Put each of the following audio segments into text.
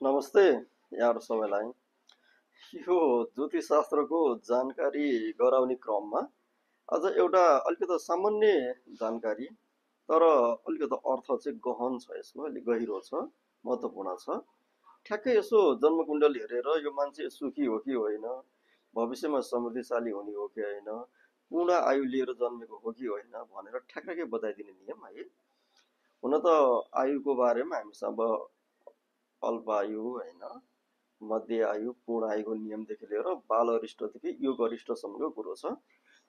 नमस्ते यहाँहरू सबैलाई। यो ज्योतिष शास्त्रको जानकारी गराउने क्रममा आज एउटा अलिकति सामान्य जानकारी, तर अलिकति अर्थ चाहिँ गहन छ, यसको अलिक गहिरो छ, महत्त्वपूर्ण छ। ठ्याक्कै यसो जन्मकुण्डली हेरेर यो मान्छे सुखी हो कि होइन, भविष्यमा समृद्धिशाली हुने हो कि होइन, पूर्ण आयु लिएर जन्मेको हो कि होइन भनेर ठ्याक्कै बताइदिने नियम है। हुन त आयुको बारेमा हामीसँग अल्प आयु होइन, मध्य आयु, पूर्ण आयुको नियमदेखि लिएर बाल अरिष्टदेखि योग अरिष्टसम्मको कुरो छ।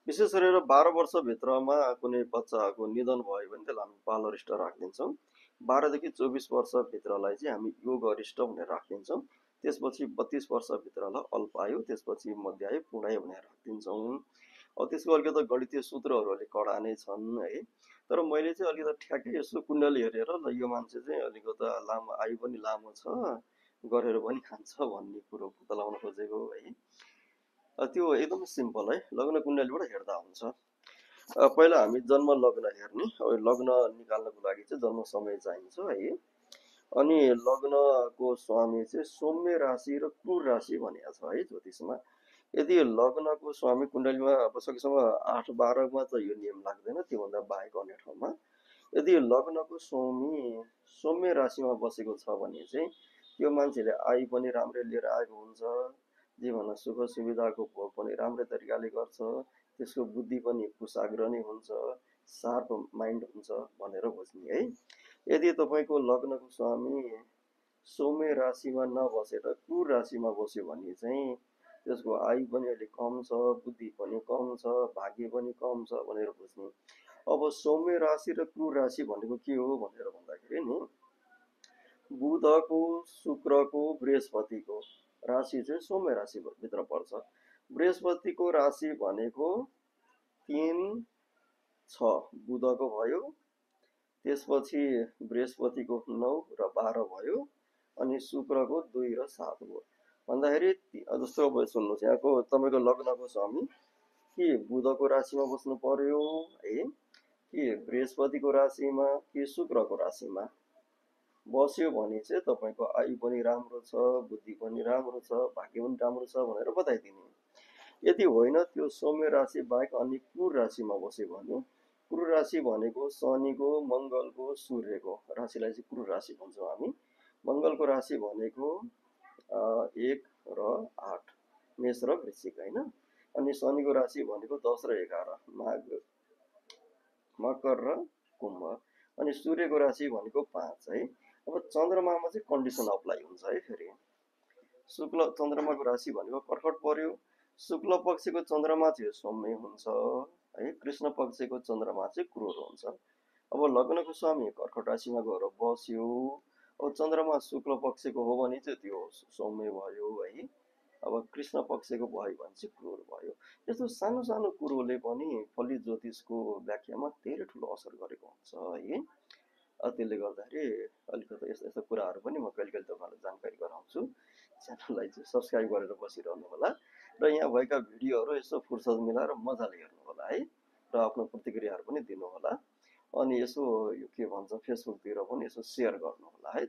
विशेष गरेर 12 वर्षभित्रमा कुनै बच्चाको निधन भयो भने त्यसलाई हामी बाल अरिष्ट राखिदिन्छौँ। 12 देखि 24 वर्षभित्रलाई चाहिँ हामी योग अरिष्ट भनेर राखिदिन्छौँ। त्यसपछि 32 वर्षभित्रलाई अल्प आयु, त्यसपछि मध्य आयु, पूर्ण आयु भनेर राखिदिन्छौँ। अब त्यसको अलिकति गणितीय सूत्रहरू अलिक कडा नै छन् है। तर मैले चाहिँ अलिकति ठ्याक्कै यसो कुण्डली हेरेर ल यो मान्छे चाहिँ अलिकति लामो आयु पनि लामो छ, गरेर पनि खान्छ भन्ने कुरो बताउन खोजेको है। त्यो एकदम सिम्पल है, लग्न कुण्डलीबाट हेर्दा हुन्छ। पहिला हामी जन्म लग्न हेर्ने। अब लग्न निकाल्नको लागि चाहिँ जन्म समय चाहिन्छ है। अनि लग्नको स्वामी चाहिँ सौम्य राशि र क्रूर राशि भनिएको छ है ज्योतिषमा। यदि लग्नको स्वामी कुण्डलीमा अब सकेसम्म 8-12मा त यो नियम लाग्दैन, त्योभन्दा बाहेक अन्य ठाउँमा यदि लग्नको स्वामी सौम्य राशिमा बसेको छ भने चाहिँ त्यो मान्छेले आयु पनि राम्रै लिएर आएको हुन्छ, जीवनमा सुख सुविधाको भोग पनि राम्रै तरिकाले गर्छ, त्यसको बुद्धि पनि कुशाग्र नै हुन्छ, सार्प माइन्ड हुन्छ भनेर बुझ्ने है। यदि तपाईँको लग्नको स्वामी सौम्य राशिमा नबसेर क्रूर राशिमा बस्यो भने चाहिँ त्यसको आयु पनि अलिक कम छ, बुद्धि पनि कम छ, भाग्य पनि कम छ भनेर बुझ्ने। अब सौम्य राशि र क्रूर राशि भनेको के हो भनेर भन्दाखेरि नि, बुधको, शुक्रको, बृहस्पतिको राशि चाहिँ सौम्य राशि भित्र पर्छ। बृहस्पतिको राशि भनेको 3, 6 बुधको भयो, त्यसपछि बृहस्पतिको 9 र 12 भयो, अनि शुक्रको 2 र 7 भयो। भन्दाखेरि जस्तो अब सुन्नुहोस्, यहाँको तपाईँको लग्नको स्वामी के बुधको राशिमा बस्नु पर्यो है, कि बृहस्पतिको राशिमा, कि शुक्रको राशिमा बस्यो भने चाहिँ तपाईँको आयु पनि राम्रो छ, बुद्धि पनि राम्रो छ, भाग्य पनि राम्रो छ भनेर बताइदिने। यदि होइन, त्यो सौम्य राशि बाहेक अन्य क्रूर राशिमा बस्यो भने, क्रूर राशि भनेको शनिको, मङ्गलको, सूर्यको राशिलाई चाहिँ क्रूर राशि भन्छौँ हामी। मङ्गलको राशि भनेको 1 र 8, मेष र वृश्चिक होइन। अनि शनिको राशि भनेको 10 र 11, माघ, मकर र कुम्भ। अनि सूर्यको राशि भनेको 5 है। अब चन्द्रमामा चाहिँ कन्डिसन अप्लाई हुन्छ है। फेरि शुक्ल चन्द्रमाको राशि भनेको कर्कट पर्यो। शुक्ल पक्षको चन्द्रमा चाहिँ सौम्य हुन्छ है, कृष्ण पक्षको चन्द्रमा चाहिँ क्रूर हुन्छ। अब लग्नको स्वामी कर्कट राशिमा गएर बस्यो, अब चन्द्रमा शुक्ल पक्षको हो भने चाहिँ त्यो सौम्य भयो है। अब कृष्ण पक्षको भयो भने चाहिँ क्रूर भयो। यस्तो सानो सानो कुरोले पनि फलित ज्योतिषको व्याख्यामा धेरै ठुलो असर गरेको हुन्छ है। त्यसले गर्दाखेरि अलिकति यस्तो यस्तो कुराहरू पनि म कहिले कहिले तपाईँलाई जानकारी गराउँछु। च्यानललाई चाहिँ सब्सक्राइब गरेर बसिरहनु होला र यहाँ भएका भिडियोहरू यसो फुर्सद मिलाएर मजाले हेर्नु होला है, र आफ्नो प्रतिक्रियाहरू पनि दिनु होला। अनि यसो यो के भन्छ फेसबुकतिर पनि यसो सेयर गर्नु होला है।